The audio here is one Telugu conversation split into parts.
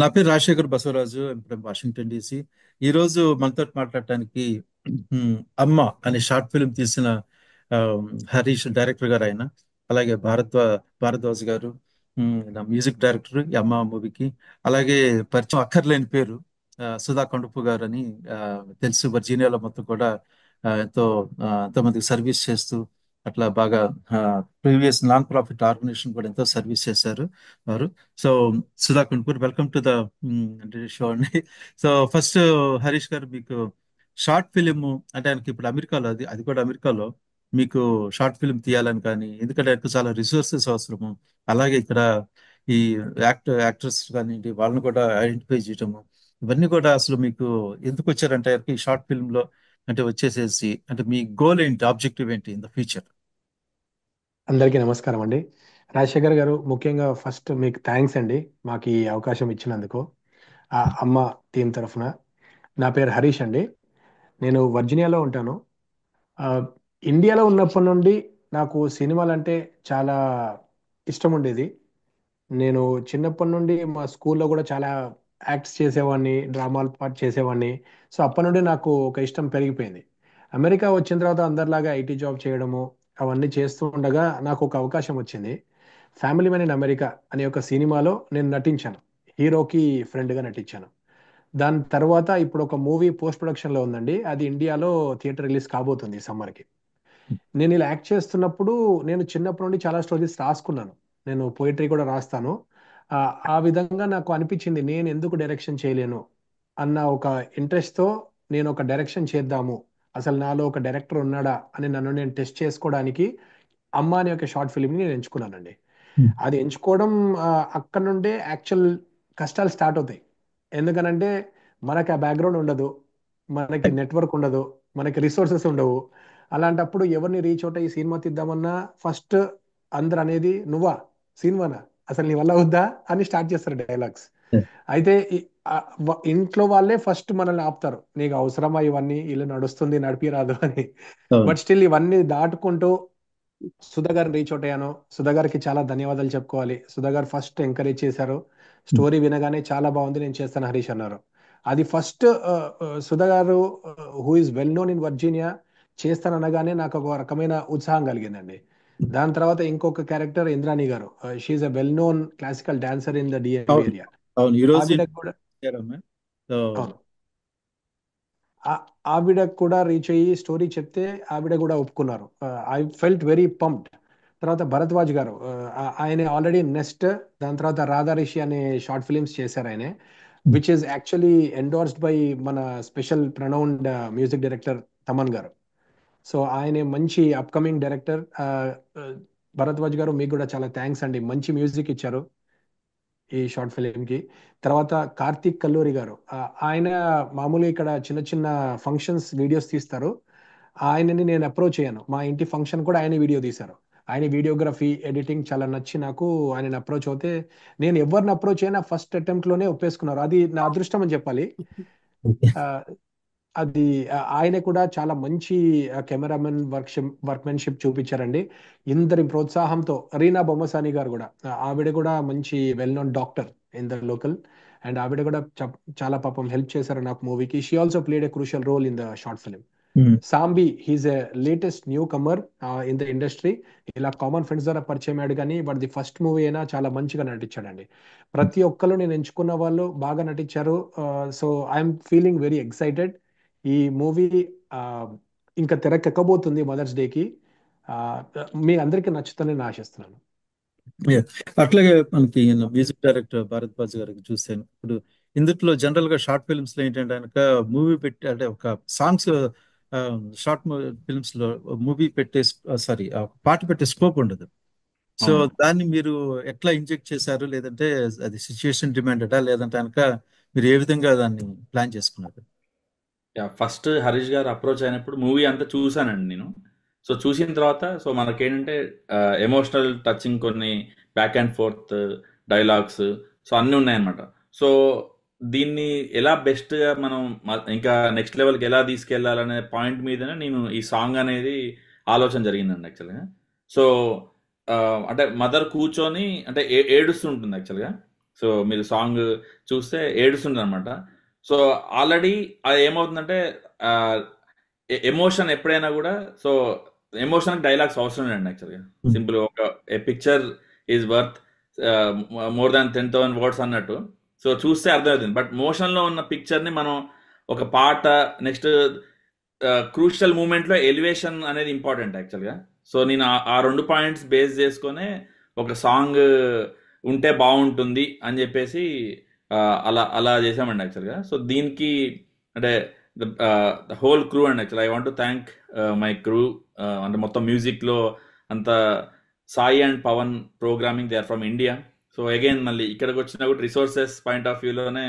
నా పేరు రాజశేఖర్ బసవరాజు. ఇప్పుడు వాషింగ్టన్ డీసీ. ఈ రోజు మనతో మాట్లాడటానికి ఉమ్, అమ్మ అనే షార్ట్ ఫిల్మ్ తీసిన ఆ, హరీష్ డైరెక్టర్ గారు ఆయన. అలాగే భారద్వాజ్ గారు, నా మ్యూజిక్ డైరెక్టర్ ఈ అమ్మ మూవీకి. అలాగే పరిచయం అక్కర్లేని పేరు సుధా కొండపు గారు అని తెలుసు. వర్జీనియాలో మొత్తం కూడా ఎంతో మందికి సర్వీస్ చేస్తూ అట్లా బాగా ప్రీవియస్ నాన్ ప్రాఫిట్ ఆర్గనైజేషన్ కూడా ఎంతో సర్వీస్ చేశారు వారు. So Sudha Kunkur, welcome to the show అండి. సో ఫస్ట్ హరీష్ గారు, మీకు షార్ట్ ఫిలిం అంటే ఆయనకి ఇప్పుడు అమెరికాలో, అది కూడా అమెరికాలో మీకు షార్ట్ ఫిలిం తీయాలని కానీ, ఎందుకంటే ఆయనకు చాలా రిసోర్సెస్ అవసరము. అలాగే ఇక్కడ ఈ యాక్టర్స్ కానివ్వండి, వాళ్ళని కూడా ఐడెంటిఫై చేయటము, ఇవన్నీ కూడా అసలు మీకు ఎందుకు వచ్చారంటే ఆయనకి ఈ షార్ట్ ఫిల్మ్ లో అంటే వచ్చేసేసి, అంటే మీ గోల్ ఏంటి, ఆబ్జెక్టివ్ ఏంటి ఇన్ ద ఫ్యూచర్? అందరికీ నమస్కారం అండి. రాజశేఖర్ గారు, ముఖ్యంగా ఫస్ట్ మీకు థ్యాంక్స్ అండి, మాకు ఈ అవకాశం ఇచ్చినందుకు. అమ్మ టీం తరఫున. నా పేరు హరీష్ అండి. నేను వర్జీనియాలో ఉంటాను. ఆ, ఇండియాలో ఉన్నప్పటి నుండి నాకు సినిమాలంటే చాలా ఇష్టం ఉండేది. నేను చిన్నప్పటి నుండి మా స్కూల్లో కూడా చాలా యాక్ట్స్ చేసేవాడిని, డ్రామాలు పార్ట్ చేసేవాడిని. సో అప్పటి నుండి నాకు ఒక ఇష్టం పెరిగిపోయింది. అమెరికా వచ్చిన తర్వాత అందరిలాగా ఐటీ జాబ్ చేయడము అవన్నీ చేస్తూ ఉండగా నాకు ఒక అవకాశం వచ్చింది. ఫ్యామిలీ మ్యాన్ ఇన్ అమెరికా అనే ఒక సినిమాలో నేను నటించాను. హీరోకి ఫ్రెండ్గా నటించాను. దాని తర్వాత ఇప్పుడు ఒక మూవీ పోస్ట్ ప్రొడక్షన్లో ఉందండి. అది ఇండియాలో థియేటర్ రిలీజ్ కాబోతుంది సమ్మర్కి. నేను ఇలా యాక్ట్ చేస్తున్నప్పుడు నేను చిన్నప్పటి నుండి చాలా స్టోరీస్ రాసుకున్నాను. నేను పోయిటరీ కూడా రాస్తాను. ఆ ఆ విధంగా నాకు అనిపించింది, నేను ఎందుకు డైరెక్షన్ చేయలేను అన్న ఒక ఇంట్రెస్ట్తో నేను ఒక డైరెక్షన్ చేద్దాము, అసలు నాలో ఒక డైరెక్టర్ ఉన్నాడా అని నన్ను నేను టెస్ట్ చేసుకోవడానికి అమ్మ అనే ఒక షార్ట్ ఫిల్మ్ని నేను ఎంచుకున్నానండి. అది ఎంచుకోవడం అక్కడ నుండే యాక్చువల్ కష్టాలు స్టార్ట్ అవుతాయి. ఎందుకనంటే మనకి ఆ బ్యాక్గ్రౌండ్ ఉండదు, మనకి నెట్వర్క్ ఉండదు, మనకి రిసోర్సెస్ ఉండవు. అలాంటప్పుడు ఎవరిని రీచ్ అవుట్ అయ్యి సినిమా తీద్దామన్నా ఫస్ట్ అందరు అనేది, నువ్వా సినిమానా, అసలు నీ వల్ల వద్దా అని స్టార్ట్ చేస్తారు డైలాగ్స్. అయితే ఇంట్లో వాళ్ళే ఫస్ట్ మనల్ని ఆపుతారు, నీకు అవసరమా ఇవన్నీ, ఇల్లు నడుస్తుంది నడిపి రాదు అని. అవును. బట్ స్టిల్ ఇవన్నీ దాటుకుంటూ సుధా గారిని రీచ్ అవుట్ అయ్యాను. సుధా గారికి చాలా ధన్యవాదాలు చెప్పుకోవాలి. సుధా గారు ఫస్ట్ ఎంకరేజ్ చేశారు. స్టోరీ వినగానే చాలా బాగుంది, నేను చేస్తాను హరీష్ అన్నారు. అది ఫస్ట్ సుధా గారు, who is well known in Virginia, చేస్తాను అనగానే నాకు ఒక రకమైన ఉత్సాహం కలిగిందండి. దాని తర్వాత ఇంకొక క్యారెక్టర్ ఇంద్రాణి గారు, she a well known classical dancer in the DMV అవును. ఏరియా. అవును. ఈ రోజు ఆవిడకు కూడా, సో అవును, ఆవిడ కూడా రీచ్ అయ్యి స్టోరీ చెప్తే ఆవిడ కూడా ఒప్పుకున్నారు. I felt very pumped. తర్వాత భరద్వాజ్ గారు, ఆయన ఆల్రెడీ నెస్ట్, దాని తర్వాత రాధా రిషి అనే షార్ట్ ఫిలిమ్స్ చేశారు ఆయన, which is actually endorsed by మన స్పెషల్ ప్రొనౌన్డ్ మ్యూజిక్ డైరెక్టర్ తమన్ గారు. సో ఆయన మంచి అప్కమింగ్ డైరెక్టర్. భరద్వాజ్ గారు, మీకు కూడా చాలా థ్యాంక్స్ అండి, మంచి మ్యూజిక్ ఇచ్చారు ఈ షార్ట్ ఫిలిం కి. తర్వాత కార్తీక్ కల్లూరి గారు, ఆయన మామూలుగా ఇక్కడ చిన్న చిన్న ఫంక్షన్స్ వీడియోస్ తీస్తారు. ఆయనని నేను అప్రోచ్ అయ్యాను, మా ఇంటి ఫంక్షన్ కూడా ఆయన వీడియో తీశారు. ఆయన వీడియోగ్రఫీ ఎడిటింగ్ చాలా నచ్చి నాకు ఆయనని అప్రోచ్ అవుతే, నేను ఎవరిని అప్రోచ్ అయినా ఫస్ట్ అటెంప్ట్ లోనే ఒప్పేసుకున్నారు. అది నా అదృష్టం అని చెప్పాలి. ఆ, అది ఆయన కూడా చాలా మంచి కెమెరామెన్ వర్క్మెన్షిప్ చూపించారండి. ఇందరి ప్రోత్సాహంతో రీనా బొమ్మసాని గారు కూడా, ఆవిడ కూడా మంచి well known doctor in the local, and ఆవిడ కూడా చాలా పాపం హెల్ప్ చేశారు నాకు మూవీకి. She also played a crucial role in the short film. Sambi, he's a latest newcomer in the industry. ఇలా కామన్ ఫ్రెండ్స్ ద్వారా పరిచయం అయ్యాడు, కానీ వాడిది ఫస్ట్ మూవీ అయినా చాలా మంచిగా నటించాడండి. ప్రతి ఒక్కరు నేను ఎంచుకున్న వాళ్ళు బాగా నటించారు. So I'm feeling very excited. ఈ మూవీ ఇంకా తెరకెక్కబోతుంది మదర్స్ డేకి. ఆ, మీ అందరికీ నచ్చుతుందని నేను ఆశిస్తున్నాను. Yeah. అట్లాగే మనకి మ్యూజిక్ డైరెక్టర్ భారద్వాజ్ గారికి చూసాను. ఇప్పుడు ఇందులో జనరల్ గా షార్ట్ ఫిల్మ్స్ లో ఏంటంటే కనుక మూవీ పెట్టి, అంటే ఒక సాంగ్స్, షార్ట్ ఫిల్మ్స్ లో మూవీ పెట్టే, సారీ, పాట పెట్టే స్కోప్ ఉండదు. సో అవును. దాన్ని మీరు ఎట్లా ఇంజెక్ట్ చేశారు, లేదంటే అది సిచ్యుయేషన్ డిమాండెడా, లేదంటే కనుక మీరు ఏ విధంగా దాన్ని ప్లాన్ చేసుకున్నారు? ఫస్ట్ హరీష్ గారు అప్రోచ్ అయినప్పుడు మూవీ అంతా చూసానండి నేను. సో చూసిన తర్వాత సో మనకేంటంటే ఎమోషనల్ టచింగ్ కొన్ని back and fourth dialogues so అన్నీ ఉన్నాయన్నమాట. సో దీన్ని ఎలా బెస్ట్గా మనం ఇంకా నెక్స్ట్ లెవెల్కి ఎలా తీసుకెళ్లాలనే పాయింట్ మీదనే నేను ఈ సాంగ్ అనేది ఆలోచన జరిగిందండి యాక్చువల్గా. సో అంటే మదర్ కూర్చొని అంటే ఏడుస్తుంటుంది యాక్చువల్గా. సో మీరు సాంగ్ చూస్తే ఏడుస్తుంది అనమాట. సో ఆల్రెడీ అది ఏమవుతుందంటే ఎమోషన్ ఎప్పుడైనా కూడా, సో ఎమోషన్ డైలాగ్స్ అవసరం లేదండి యాక్చువల్గా. సింపుల్ ఒక a picture is worth more than 10,000 words అన్నట్టు. సో చూస్తే అర్థమవుతుంది. బట్ మోషన్లో ఉన్న పిక్చర్ని మనం ఒక పాట, నెక్స్ట్ క్రూషియల్ మూమెంట్లో ఎలివేషన్ అనేది ఇంపార్టెంట్ యాక్చువల్గా. సో నేను ఆ 2 పాయింట్స్ బేస్ చేసుకొని ఒక సాంగ్ ఉంటే బాగుంటుంది అని చెప్పేసి అలా అలా చేసామండి యాక్చువల్గా. సో దీనికి అంటే the whole crew and actual I want to thank my crew. అంటే మొత్తం మ్యూజిక్లో అంత Sai and Pavan programming, they are from India. So again మళ్ళీ ఇక్కడికి వచ్చిన కూడా రిసోర్సెస్ పాయింట్ ఆఫ్ వ్యూలోనే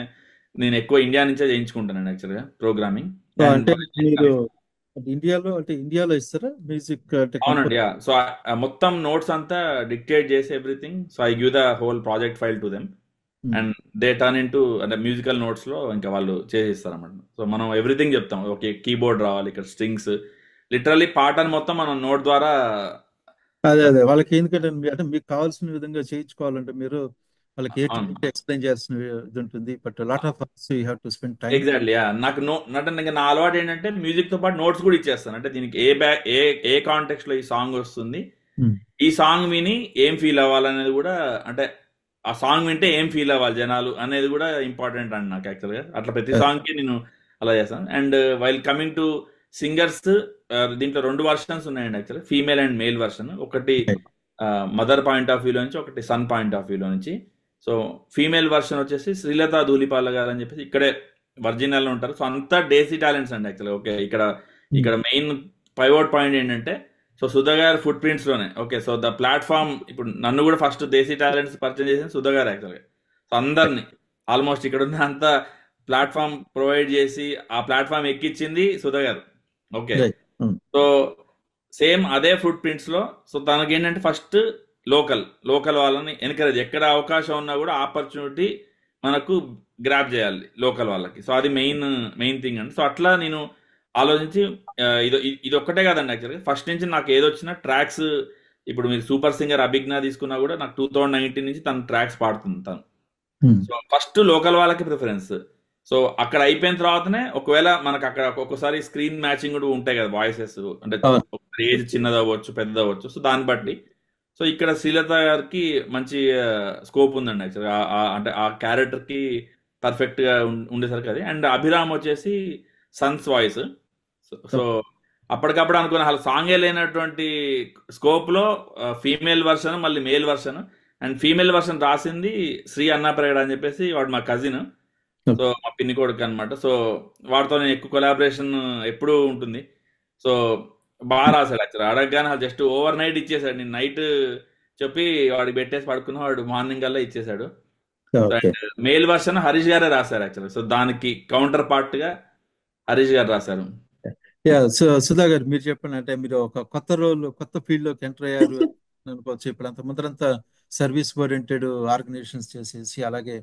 నేను ఎక్కువ ఇండియా నుంచే చేయించుకుంటానండి యాక్చువల్గా ప్రోగ్రామింగ్. అంటే మీరు ఇండియాలో ఇస్తారా మ్యూజిక్ అంటే అవునండి. సో మొత్తం నోట్స్ అంతా డిక్టేట్ చేసి everything. So I give the whole project file to them and they turn in to అంటే మ్యూజికల్ నోట్స్ లో ఇంకా వాళ్ళు చేసేస్తారు అన్నమాట. సో మనం ఎవ్రీథింగ్ చెప్తాం. ఓకే కీబోర్డ్ రావాలి, ఇక్కడ స్ట్రింగ్స్, లిటరల్లీ పాటను మొత్తం మనం నోట్ ద్వారా. అదే వాళ్ళకి ఎందుకంటే అంటే మీకు కావాల్సిన విధంగా చేయించుకోవాలంటే మీరు వాళ్ళకి ఎక్స్ప్లెయిన్ చేయాల్సిన ఇది ఉంటుంది. But lot of hours you have to spend time. Exactly. నాకు నా అలవాటు ఏంటంటే మ్యూజిక్ తో పాటు నోట్స్ కూడా ఇచ్చేస్తాను. అంటే దీనికి ఏ కాంటెక్స్ట్ లో ఈ సాంగ్ వస్తుంది, ఈ సాంగ్ విని ఏం ఫీల్ అవ్వాలనేది కూడా, అంటే ఆ సాంగ్ వింటే ఏం ఫీల్ అవ్వాలి జనాలు అనేది కూడా ఇంపార్టెంట్ అండి నాకు యాక్చువల్గా. అట్లా ప్రతి సాంగ్ కి నేను అలా చేస్తాను. And while coming to singers, దీంట్లో 2 వర్షన్స్ ఉన్నాయండి యాక్చువల్గా, ఫీమేల్ అండ్ మేల్ వర్షన్. ఒకటి మదర్ పాయింట్ ఆఫ్ వ్యూలో నుంచి, ఒకటి సన్ పాయింట్ ఆఫ్ వ్యూలో నుంచి. సో ఫీమేల్ వర్షన్ వచ్చేసి శ్రీలత ధూళిపాల గారు అని చెప్పేసి ఇక్కడే వర్జినియాలో ఉంటారు. సో అంతా డేసీ టాలెంట్స్ అండి యాక్చువల్గా. ఓకే ఇక్కడ మెయిన్ పైవోట్ పాయింట్ ఏంటంటే, సో సుధా గారు ఫుట్ ప్రింట్స్ లోనే. ఓకే సో ద ప్లాట్ఫామ్, ఇప్పుడు నన్ను కూడా ఫస్ట్ దేశీ టాలెంట్స్ పరిచయం చేసింది సుధా గారు యాక్చువల్గా. సో అందరిని ఆల్మోస్ట్ ఇక్కడ ఉన్న అంత ప్లాట్ఫామ్ ప్రొవైడ్ చేసి ఆ ప్లాట్ఫామ్ ఎక్కించింది సుధా గారు. ఓకే సో సేమ్ అదే ఫుట్ ప్రింట్స్ లో, సో తనకి ఏంటంటే ఫస్ట్ లోకల్ వాళ్ళని ఎన్కరేజ్, ఎక్కడ అవకాశం ఉన్నా కూడా ఆపర్చునిటీ మనకు గ్రాప్ చేయాలి లోకల్ వాళ్ళకి. సో అది మెయిన్ థింగ్ అండి. సో అట్లా నేను ఆలోచించి ఇది ఒక్కటే కాదండి యాక్చువల్గా. ఫస్ట్ నుంచి నాకు ఏదొచ్చినా ట్రాక్స్, ఇప్పుడు మీరు సూపర్ సింగర్ అభిజ్ఞ తీసుకున్నా కూడా నాకు 2019 నుంచి తన ట్రాక్స్ పాడుతుంది తను. సో ఫస్ట్ లోకల్ వాళ్ళకి ప్రిఫరెన్స్. సో అక్కడ అయిపోయిన తర్వాతనే ఒకవేళ మనకు అక్కడ ఒక్కొక్కసారి స్క్రీన్ మ్యాచింగ్ కూడా ఉంటాయి కదా, వాయిసెస్ అంటే ఏజ్ చిన్నదవ్వచ్చు పెద్దదవ్వచ్చు. సో దాన్ని బట్టి సో ఇక్కడ శ్రీలత గారికి మంచి స్కోప్ ఉందండి యాక్చువల్గా. అంటే ఆ క్యారెక్టర్ కి పర్ఫెక్ట్ గా ఉండేసరికి అది. అండ్ అభిరామ్ వచ్చేసి సన్స్ వాయిస్. సో అప్పటికప్పుడు అనుకున్న అసలు సాంగే లేనటువంటి స్కోప్ లో ఫీమేల్ వర్షన్, మళ్ళీ male version. And female version రాసింది శ్రీ అన్నాప్రగడ అని చెప్పేసి, వాడు మా కజిన్, సో మా పిన్ని కొడుకు అనమాట. సో వాడితో నేను ఎక్కువ కొలాబరేషన్ ఎప్పుడూ ఉంటుంది. సో బాగా రాశాడు యాక్చువల్. అడగగానే జస్ట్ ఓవర్ నైట్ ఇచ్చేసాడు. నేను నైట్ చెప్పి వాడికి పెట్టేసి పడుకున్న, వాడు మార్నింగ్ కల్లా ఇచ్చేసాడు. అండ్ మేల్ వర్షన్ హరీష్ గారే రాశారు యాక్చువల్. సో దానికి కౌంటర్ పార్ట్ గా హరీష్ గారు రాశారు. సుధా గారు మీరు చెప్పండి. అంటే మీరు ఒక కొత్త రోల్, కొత్త ఫీల్డ్ లోకి ఎంటర్ అయ్యారు అనుకోవచ్చు. ఇప్పుడు అంత ముందరంతా సర్వీస్ ఓరియంటెడ్ ఆర్గనైజేషన్స్ చేసేసి, అలాగే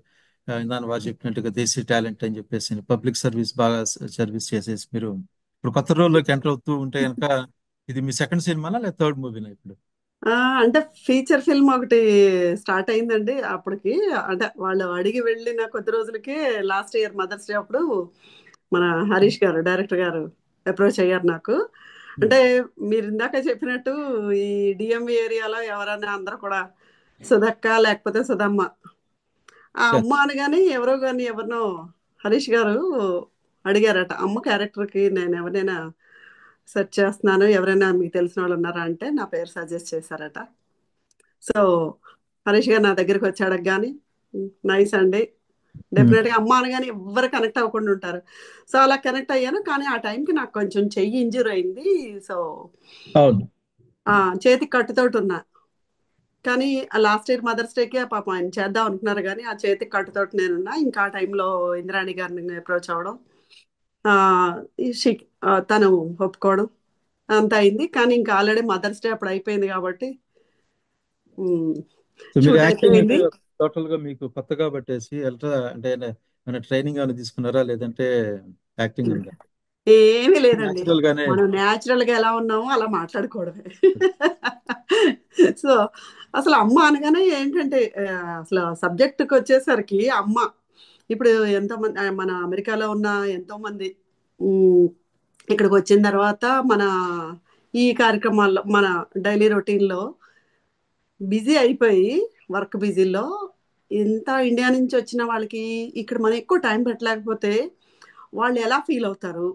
ఇందాక వారు చెప్పినట్టుగా దేశీ టాలెంట్ అని చెప్పేసి పబ్లిక్ సర్వీస్ బాగా సర్వీస్ చేసేసి మీరు ఇప్పుడు కొత్త రోల్లోకి ఎంటర్ అవుతూ ఉంటే కనుక, ఇది మీ సెకండ్ సినిమానా లేదా థర్డ్ మూవీనా ఇప్పుడు? అంటే ఫీచర్ ఫిల్మ్ ఒకటి స్టార్ట్ అయిందండి అప్పటికి. అంటే వాళ్ళు అడిగి వెళ్ళిన కొద్ది రోజులకి లాస్ట్ ఇయర్ మదర్స్ డే అప్పుడు మన హరీష్ గారు, డైరెక్టర్ గారు అప్రోచ్ అయ్యారు నాకు. అంటే మీరు ఇందాక చెప్పినట్టు ఈ డిఎంవి ఏరియాలో ఎవరైనా అందరూ కూడా సుధక్క లేకపోతే సుధమ్మ, ఆ అమ్మ అనగానే ఎవరినో హరీష్ గారు అడిగారట, అమ్మ క్యారెక్టర్కి నేను ఎవరైనా సెర్చ్ చేస్తున్నాను, ఎవరైనా మీకు తెలిసిన వాళ్ళు ఉన్నారా అంటే నా పేరు సజెస్ట్ చేశారట. సో హరీష్ గారు నా దగ్గరికి వచ్చాడు కానీ, నైస్ అండి, డెఫినెట్గా అమ్మ అనగానే ఎవ్వరు కనెక్ట్ అవ్వకుండా ఉంటారు. సో అలా కనెక్ట్ అయ్యాను. కానీ ఆ టైంకి నాకు కొంచెం చెయ్యి ఇంజూర్ అయింది. సో చేతికి కట్టుతోటి ఉన్నా. కానీ లాస్ట్ ఇయర్ మదర్స్ డేకి పాపం ఆయన చేద్దాం అనుకున్నారు, కానీ ఆ చేతికి కట్టుతోటి నేనున్నా. ఇంకా ఆ టైంలో ఇంద్రాణి గారిని అప్రోచ్ అవ్వడం, తను ఒప్పుకోవడం అంత అయింది. కానీ ఇంకా ఆల్రెడీ మదర్స్ డే అప్పుడు అయిపోయింది కాబట్టి టోటల్ గా మీకు కొత్తగా పట్టేసి అంటే ట్రైనింగ్ అని తీసుకున్నారా, లేదంటే యాక్టింగ్ ఉందా? ఏమీ లేదండి, మనం న్యాచురల్ గా ఎలా ఉన్నామో అలా మాట్లాడుకోవడమే. సో అసలు అమ్మ అనగానే ఏంటంటే అసలు సబ్జెక్టుకి వచ్చేసరికి అమ్మ ఇప్పుడు ఎంతో మంది మన అమెరికాలో ఉన్న ఎంతో మంది ఉమ్, ఇక్కడికి వచ్చిన తర్వాత మన ఈ కార్యక్రమాల్లో మన డైలీ రొటీన్లో బిజీ అయిపోయి వర్క్ బిజీలో ఇంత ఇండియా నుంచి వచ్చిన వాళ్ళకి ఇక్కడ మనం ఎక్కువ టైం పెట్టలేకపోతే వాళ్ళు ఎలా ఫీల్ అవుతారు,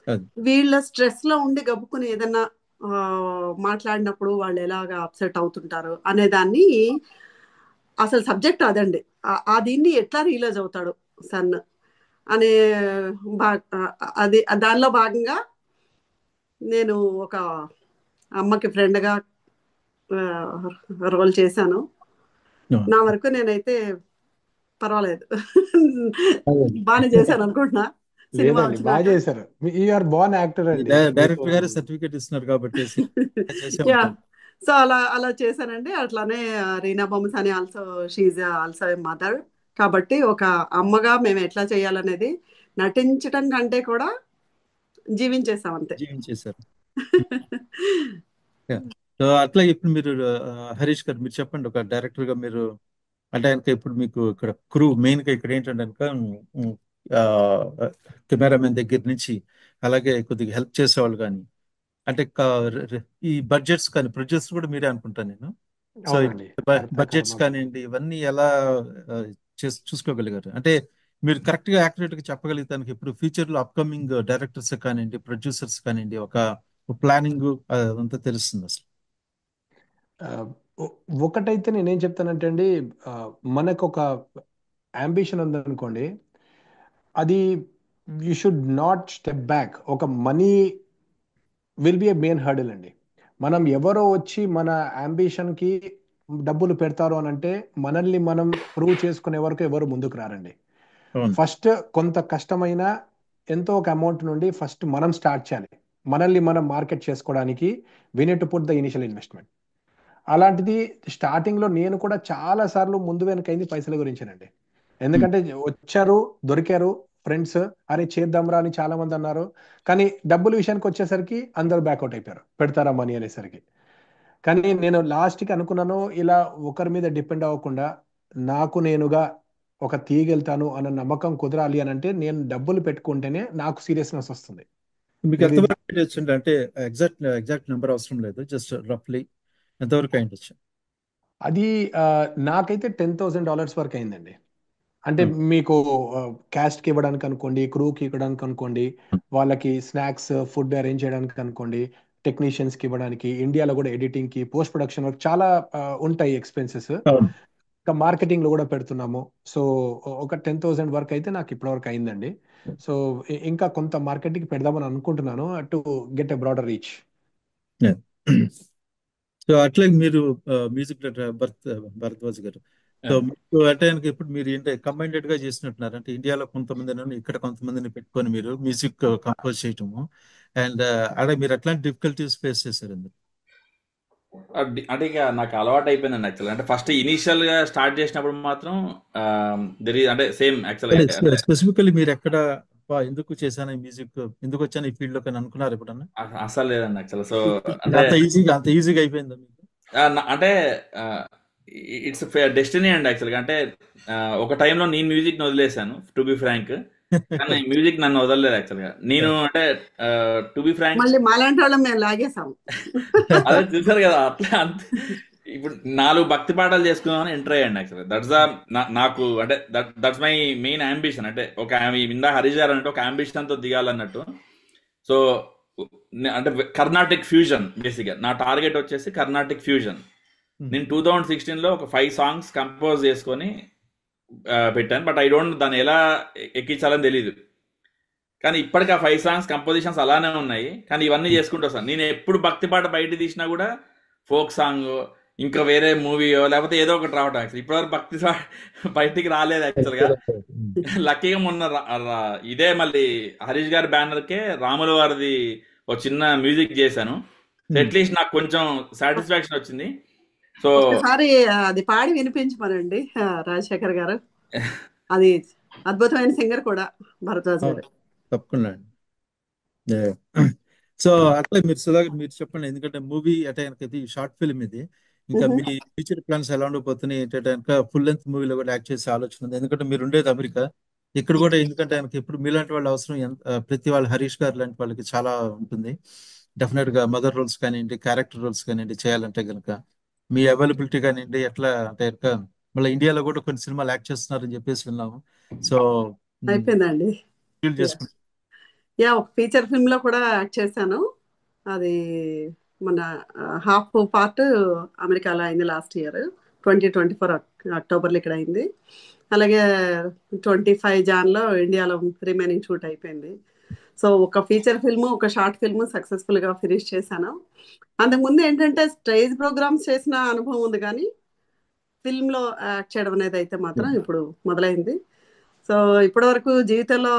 అది వీళ్ళ స్ట్రెస్లో ఉండి గబుక్కుని ఏదన్నా ఆ, మాట్లాడినప్పుడు వాళ్ళు ఎలాగ అప్సెట్ అవుతుంటారు అనే దాన్ని అసలు సబ్జెక్ట్ అదండి. ఆ దీన్ని ఎట్లా రియలైజ్ అవుతాడు సన్ అనే భా అది దానిలో భాగంగా నేను ఒక అమ్మకి ఫ్రెండ్గా రోల్ చేశాను. అవును. నా వరకు నేనైతే పర్వాలేదు అదే. బాగానే చేశాను అనుకుంటున్నా. సినిమా లేదండి, బాగా వచ్చినాక చేశారు. యూఆర్ బోర్న్ యాక్టర్ అండి. మీకు డైరెక్టర్ గారే సర్టిఫికేట్ ఇస్తున్నారు కాబట్టి చేసే యా, ఉంటాను. సో అలా అలా చేశానండి. అట్లానే Reena Bommasani also she also a mother. కాబట్టి ఒక అమ్మగా మేము ఎట్లా చేయాలనేది నటించటం కంటే కూడా జీవించేసాం అంతే. జీవించేశారు. సో అట్లా ఇప్పుడు మీరు హరీష్ గారు మీరు చెప్పండి, ఒక డైరెక్టర్ గా మీరు అంటే కనుక ఇప్పుడు మీకు ఇక్కడ క్రూ మెయిన్ గా ఇక్కడ ఏంటంటే కనుక కెమెరామెన్ దగ్గర నుంచి అలాగే కొద్దిగా హెల్ప్ చేసేవాళ్ళు కానీ అంటే ఈ బడ్జెట్స్ కానీ ప్రొడ్యూసర్ కూడా మీరే అనుకుంటాను నేను. సో అవునండి, కరెక్ట్ బడ్జెట్స్ కానివ్వండి ఇవన్నీ ఎలా ఆ, చూసుకోగలిగారు అంటే మీరు కరెక్ట్ గా యాక్యురేట్ గా చెప్పగలుగుతానికి ఇప్పుడు ఫ్యూచర్ లో అప్కమింగ్ డైరెక్టర్స్ కానివ్వండి ప్రొడ్యూసర్స్ కానివ్వండి ఒక ప్లానింగ్ అంతా తెలుస్తుంది అసలు. ఒకటైతే నేనేం చెప్తానంటే అండి, ఆ, మనకు ఒక అంబిషన్ ఉందనుకోండి, అది you should not step back. ఒక money will be a main hurdle అండి. మనం ఎవరో వచ్చి మన అంబిషన్కి డబ్బులు పెడతారు అని అంటే మనల్ని మనం ప్రూవ్ చేసుకునే వరకు ఎవరు ముందుకు రారండి. అవును. ఫస్ట్ కొంత కష్టమైన ఎంతో ఒక అమౌంట్ నుండి ఫస్ట్ మనం స్టార్ట్ చేయాలి. మనల్ని మనం మార్కెట్ చేసుకోవడానికి we need to put the initial investment. అలాంటిది స్టార్టింగ్ లో నేను కూడా చాలా సార్లు ముందు వెనకైంది పైసల గురించేనండి. ఎందుకంటే వచ్చారు, దొరికారు ఫ్రెండ్స్, అరే చేద్దాంరా అని చాలా మంది అన్నారు. కానీ డబ్బుల విషయానికి వచ్చేసరికి అందరూ బ్యాక్అవుట్ అయిపోయారు, పెడతారా మనీ అనేసరికి. కానీ నేను లాస్ట్కి అనుకున్నాను, ఇలా ఒకరి మీద డిపెండ్ అవ్వకుండా నాకు నేనుగా ఒక తీగెళ్తాను అన్న నమ్మకం కుదరాలి అని అంటే నేను డబ్బులు పెట్టుకుంటేనే నాకు సీరియస్నెస్ వస్తుంది. మీకు మీరు ఎంతవరకు అయ్యొచ్చు అంటే ఎగ్జాక్ట్ నెంబర్ అవసరం లేదు, జస్ట్ రఫ్లీ ఎంతవరకు అయ్యొచ్చు? అది నాకైతే $10,000 వరకు అయిందండి. అంటే Hmm. మీకు క్యాస్ట్కి ఇవ్వడానికి అనుకోండి, క్రూకి ఇవ్వడానికి అనుకోండి, వాళ్ళకి స్నాక్స్ ఫుడ్ అరేంజ్ చేయడానికి అనుకోండి, టెక్నీషియన్స్కి ఇవ్వడానికి, ఇండియాలో కూడా ఎడిటింగ్కి పోస్ట్ ప్రొడక్షన్ వర్క్ చాలా ఉంటాయి ఎక్స్పెన్సెస్. అవును. ఇంకా మార్కెటింగ్లో కూడా పెడుతున్నాము. సో ఒక 10,000 వరకు అయితే నాకు ఇప్పటివరకు అయిందండి. సో ఇంకా కొంత మార్కెటింగ్ పెడదామని అనుకుంటున్నాను to get a broader reach. Yeah. So అట్లే మీరు మ్యూజిక్ డైరెక్టర్ భరద్వాజ్ గారు, సో మీకు అంటే కనుక ఇప్పుడు మీరు ఏంటంటే కంబైన్డ్ గా చేసినట్టున్నారు అంటే ఇండియాలో కొంతమందిని ఇక్కడ కొంతమందిని పెట్టుకొని మీరు మ్యూజిక్ కంపోజ్ చేయటము అండ్ అదే మీరు ఎట్లాంటి డిఫికల్టీస్ ఫేస్ చేశారు అందులో? అంటే ఇక నాకు అలవాటు అయిపోయిందండి యాక్చువల్. అంటే ఫస్ట్ ఇనీషియల్ గా స్టార్ట్ చేసినప్పుడు మాత్రం అంటే సేమ్ యాక్చువల్ స్పెసిఫికల్లీ మీరు ఎక్కడ ఎందుకు చేశాను ఈ మ్యూజిక్, ఎందుకు వచ్చాను ఈ ఫీల్డ్ లో కానీ అనుకున్నారు ఎప్పుడన్నా? అసలు లేదండి యాక్చువల్. సో అంటే అంత ఈజీగా అయిపోయిందా మీకు? అంటే ఇట్స్ డెస్టినీ అండి యాక్చువల్గా. అంటే ఒక టైంలో నేను మ్యూజిక్ వదిలేసాను, టు బి ఫ్రాంక్. కానీ మ్యూజిక్ నన్ను వదలలేదు యాక్చువల్గా. నేను అంటే టు బి ఫ్రాంక్ మళ్ళీ మాలాంటి వాళ్ళం మేము లాగేసాం. అదే చూసారు కదా, అట్లా అంతే. ఇప్పుడు 4 భక్తి పాటలు చేసుకుందామని ఎంటర్ అయ్యండి యాక్చువల్గా. దట్స్ నాకు అంటే దట్స్ మై మెయిన్ అంబిషన్. అంటే ఒక ఇందా హరీష్ గారు అంటే ఒక అంబిషన్ తో దిగాలన్నట్టు. సో అంటే కర్ణాటిక్ ఫ్యూజన్ బేసిక్గా నా టార్గెట్ వచ్చేసి కర్ణాటిక్ ఫ్యూజన్. నేను 2016లో ఒక 5 సాంగ్స్ కంపోజ్ చేసుకొని పెట్టాను. బట్ ఐ డోంట్ దాన్ని ఎలా ఎక్కించాలని తెలీదు. కానీ ఇప్పటికి ఆ 5 సాంగ్స్ కంపోజిషన్స్ అలానే ఉన్నాయి. కానీ ఇవన్నీ చేసుకుంటూ వస్తాను. నేను ఎప్పుడు భక్తి పాట బయట తీసినా కూడా ఫోక్ సాంగ్, ఇంకా వేరే మూవీయో లేకపోతే ఏదో ఒకటి రావటం. యాక్చువల్ ఇప్పటివరకు భక్తి బయటికి రాలేదు యాక్చువల్గా. లక్కీగా మొన్న ఇదే మళ్ళీ హరీష్ గారి బ్యానర్కే రాముల వారిది ఒక చిన్న మ్యూజిక్ చేశాను. అట్లీస్ట్ నాకు కొంచెం సాటిస్ఫాక్షన్ వచ్చింది. సో ఒకసారి అది పాడి వినిపించమనండి రాజశేఖర్ గారు. అది అద్భుతమైన సింగర్ కూడా భరద్వాజ్ గారు. తప్పకుండా. సో అట్లా మీరు సుధాకర్ మీరు చెప్పండి, ఎందుకంటే మూవీ అంటే ఇది షార్ట్ ఫిల్మ్, ఇది ఇంకా మీ ఫ్యూచర్ ప్లాన్స్ ఎలా ఉండబోతున్నాయి ఏంటంటే కనుక ఫుల్ లెంత్ మూవీలో కూడా యాక్ట్ చేసే ఆలోచన ఉంది. ఎందుకంటే మీరు ఉండేది అమెరికా, ఇక్కడ కూడా ఎందుకంటే ఆయనకి ఇప్పుడు మీలాంటి వాళ్ళ అవసరం ప్రతి వాళ్ళు హరీష్ గారు లాంటి వాళ్ళకి చాలా ఉంటుంది. డెఫినెట్ గా మదర్ రోల్స్ కానివ్వండి, క్యారెక్టర్ రోల్స్ కానివ్వండి చేయాలంటే కనుక మీ అవైలబిలిటీ కానివ్వండి ఎట్లా అంటే కనుక మళ్ళీ ఇండియాలో కూడా కొన్ని సినిమాలు యాక్ట్ చేస్తున్నారని చెప్పేసి విన్నాము. సో అయిపోయిందండి. ఫీల్ చేసుకుంటాం. యా, ఒక ఫీచర్ ఫిల్మ్ లో కూడా యాక్ట్ చేశాను. అది మన హాఫ్ పార్ట్ అమెరికాలో అయింది లాస్ట్ ఇయర్ 2024 అక్టోబర్లో ఇక్కడ అయింది. అలాగే 25 జాన్లో ఇండియాలో రిమైనింగ్ షూట్ అయిపోయింది. సో ఒక ఫీచర్ ఫిల్మ్, ఒక షార్ట్ ఫిల్మ్ సక్సెస్ఫుల్గా ఫినిష్ చేశాను. అంతకుముందు ఏంటంటే స్టేజ్ ప్రోగ్రామ్స్ చేసిన అనుభవం ఉంది, కానీ ఫిల్మ్లో యాక్ట్ చేయడం అనేది అయితే మాత్రం ఇప్పుడు మొదలైంది. సో ఇప్పటి వరకు జీవితంలో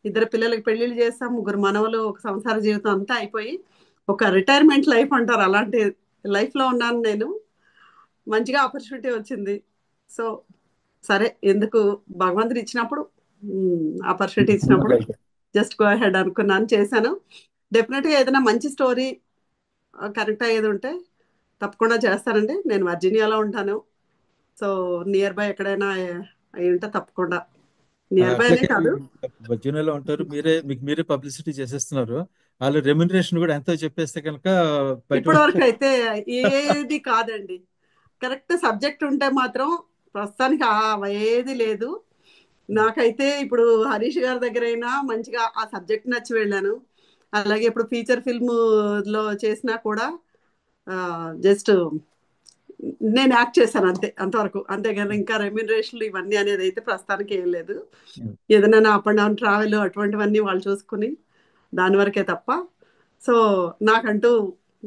2 పిల్లలకి పెళ్లిళ్ళు చేస్తాం, 3 మనవలు, ఒక సంసార జీవితం అంతా అయిపోయి ఒక రిటైర్మెంట్ లైఫ్ అంటారు, అలాంటి లైఫ్లో ఉన్నాను నేను. మంచిగా ఆపర్చునిటీ వచ్చింది. సో సరే, ఎందుకు భగవంతుడు ఇచ్చినప్పుడు, ఆపర్చునిటీ ఇచ్చినప్పుడు జస్ట్ గో హెడ్ అనుకున్నాను, చేశాను. డెఫినెట్గా ఏదైనా మంచి స్టోరీ కరెక్ట్ అయ్యేది ఉంటే తప్పకుండా చేస్తానండి. నేను వర్జీనియాలో ఉంటాను. సో నియర్ బై ఎక్కడైనా అయి ఉంటే తప్పకుండా, నియర్ బై అనే అట్లాగే కాదు. వర్జీనియాలో ఉంటారు, మీరే పబ్లిసిటీ చేసేస్తున్నారు. వాళ్ళు రెమ్యునరేషన్ కూడా ఎంతో చెప్పేస్తే కనుక బయట ఇప్పటి వరకు అయితే ఏది కాదండి. కరెక్ట్ సబ్జెక్ట్ ఉంటే మాత్రం ప్రస్తుతానికి ఏది లేదు. నాకైతే ఇప్పుడు హరీష్ గారి దగ్గర అయినా మంచిగా ఆ సబ్జెక్ట్ నచ్చి వెళ్ళాను. అలాగే ఇప్పుడు ఫీచర్ ఫిల్మ్ లో చేసినా కూడా జస్ట్ నేను యాక్ట్ చేశాను అంతే, అంతవరకు. అంతేగాని ఇంకా రెమ్యూనరేషన్లు ఇవన్నీ అనేది అయితే ప్రస్తుతానికి ఏం లేదు. ఏదైనా నా అప్ అండ్ డౌన్ ట్రావెల్ అటువంటివన్నీ వాళ్ళు చూసుకుని దాని వరకే తప్ప. సో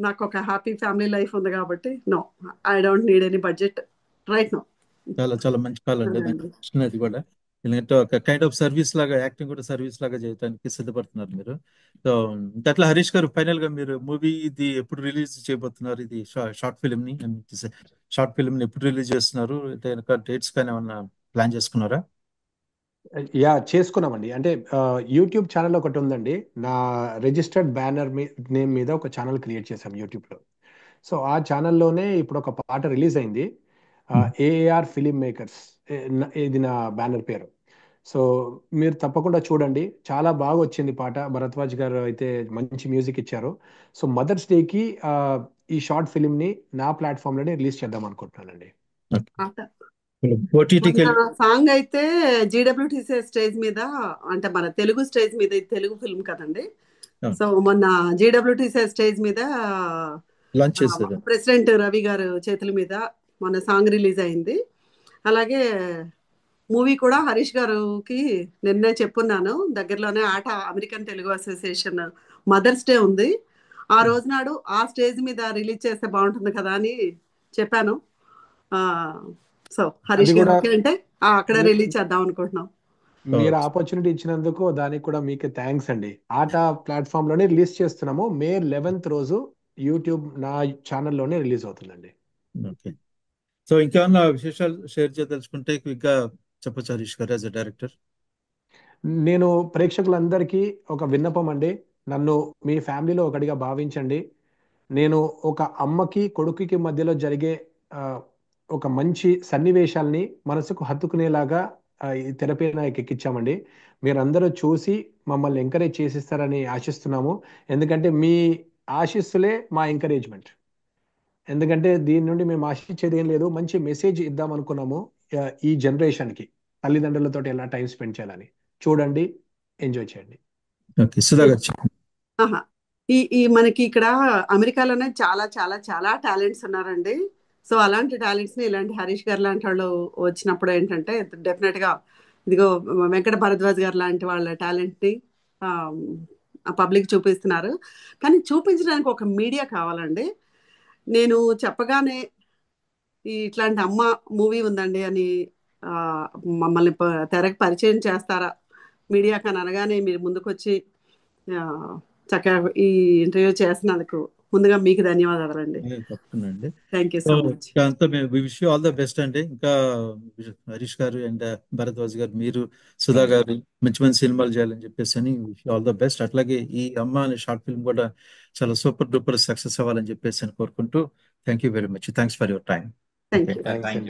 నాకు ఒక హ్యాపీ ఫ్యామిలీ లైఫ్ ఉంది కాబట్టి no, I don't need any budget right no. చాలా చాలా మంచి కాల్ అండి, మంచి క్వశ్చన్ అది కూడా. ఎందుకంటే ఒక కైండ్ ఆఫ్ సర్వీస్ లాగా, యాక్టింగ్ కూడా సర్వీస్ లాగా చేయడానికి సిద్ధపడుతున్నారు మీరు. సో అట్లా హరీష్ గారు, ఫైనల్ గా మీరు మూవీ ఇది ఎప్పుడు రిలీజ్ చేయబోతున్నారు? ఇది షార్ట్ ఫిల్మ్ ని షార్ట్ ఫిల్మ్ ని ఎప్పుడు రిలీజ్ చేస్తున్నారు? అంటే డేట్స్ కానీ ఏమన్నా ప్లాన్ చేసుకున్నారా? యా, చేసుకున్నామండి. అంటే యూట్యూబ్ ఛానల్ ఒకటి ఉందండి. నా రిజిస్టర్డ్ బ్యానర్ నేమ్ మీద ఒక ఛానల్ క్రియేట్ చేశాం యూట్యూబ్లో. సో ఆ ఛానల్లోనే ఇప్పుడు ఒక పాట రిలీజ్ అయింది, ఏఆర్ ఫిలిం మేకర్స్, ఇది నా బ్యానర్ పేరు. సో మీరు తప్పకుండా చూడండి, చాలా బాగా వచ్చింది పాట. భరద్వాజ్ గారు అయితే మంచి మ్యూజిక్ ఇచ్చారు. సో మదర్స్ డేకి ఈ షార్ట్ ఫిలింని నా ప్లాట్ఫామ్లోనే రిలీజ్ చేద్దాం అనుకుంటున్నానండి. ఓటీటీకి మన సాంగ్ అయితే జీడబ్ల్యూటీసీ స్టేజ్ మీద, అంటే మన తెలుగు స్టేజ్ మీద, ఇది తెలుగు ఫిల్మ్ కదండి. సో మొన్న జీడబ్ల్యూటీసీ స్టేజ్ మీద లాంచ్ చేశారు. ప్రెసిడెంట్ రవి గారు చేతుల మీద మొన్న సాంగ్ రిలీజ్ అయింది. అలాగే మూవీ కూడా హరీష్ గారికి నిన్నే చెప్పున్నాను, దగ్గరలోనే ATA American Telugu association mother's day ఉంది, ఆ రోజు నాడు ఆ స్టేజ్ మీద రిలీజ్ చేస్తే బాగుంటుంది కదా అని చెప్పాను. సో హరీష్ గారు ఓకే అంటే అక్కడ రిలీజ్ చేద్దాం అనుకుంటున్నాం. మీరు ఆపర్చునిటీ ఇచ్చినందుకు దానికి కూడా మీకు థ్యాంక్స్ అండి. ఆట ప్లాట్ఫామ్ లోనే రిలీజ్ చేస్తున్నాము. మే 11th రోజు యూట్యూబ్ నా ఛానల్లోనే రిలీజ్ అవుతుందండి. ఓకే. సో ఇంకేమన్నా విశేషాలు షేర్ చేయదలుచుకుంటే క్విక్గా చెప్పచ్చు హరీష్ గారు, యాజ్ ఎ డైరెక్టర్. నేను ప్రేక్షకులందరికీ ఒక విన్నపం అండి, నన్ను మీ ఫ్యామిలీలో ఒకటిగా భావించండి. నేను ఒక అమ్మకి కొడుకుకి మధ్యలో జరిగే ఒక మంచి సన్నివేశాల్ని మనసుకు హత్తుకునేలాగా ఈ తెరపైన ఎక్కించామండి. మీరందరూ చూసి మమ్మల్ని ఎంకరేజ్ చేసిస్తారని ఆశిస్తున్నాము. ఎందుకంటే మీ ఆశీస్సులే మా ఎంకరేజ్మెంట్. ఎందుకంటే దీని నుండి మేము ఆశించేది ఏం లేదు, మంచి మెసేజ్ ఇద్దాం అనుకున్నాము ఈ జనరేషన్కి, తల్లిదండ్రులతో ఎలా టైం స్పెండ్ చేయాలని. చూడండి, ఎంజాయ్ చేయండి. ఓకే, సుధా గారు. ఈ మనకి ఇక్కడ అమెరికాలోనే చాలా చాలా చాలా టాలెంట్స్ ఉన్నారండి. సో అలాంటి టాలెంట్స్ని ఇలాంటి హరీష్ గారు లాంటి వాళ్ళు వచ్చినప్పుడు ఏంటంటే డెఫినెట్గా ఇదిగో వెంకట భరద్వాజ్ గారు లాంటి వాళ్ళ టాలెంట్ని పబ్లిక్ చూపిస్తున్నారు. కానీ చూపించడానికి ఒక మీడియా కావాలండి. నేను చెప్పగానే ఇట్లాంటి అమ్మ మూవీ ఉందండి అని మమ్మల్ని తెరకు పరిచయం చేస్తారా మీడియాకి అని అనగానే మీరు ముందుకు వచ్చి చక్కగా ఈ ఇంటర్వ్యూ చేసినందుకు ముందుగా మీకు ధన్యవాదాలండి. తప్పకుండా. Thank you so much. అంతా మేము wish you all the best అండి. ఇంకా హరీష్ గారు అండ్ భరద్వాజ్ గారు, మీరు సుధా గారు మంచి మంచి సినిమాలు చేయాలని చెప్పేసి అని wish you all the best. అట్లాగే ఈ అమ్మ అనే షార్ట్ ఫిల్మ్ కూడా చాలా సూపర్ డూపర్ సక్సెస్ అవ్వాలని చెప్పేసి అని కోరుకుంటూ thank you very much. Thanks for your time. Thank okay. You. Thanks thank అండి. యూ.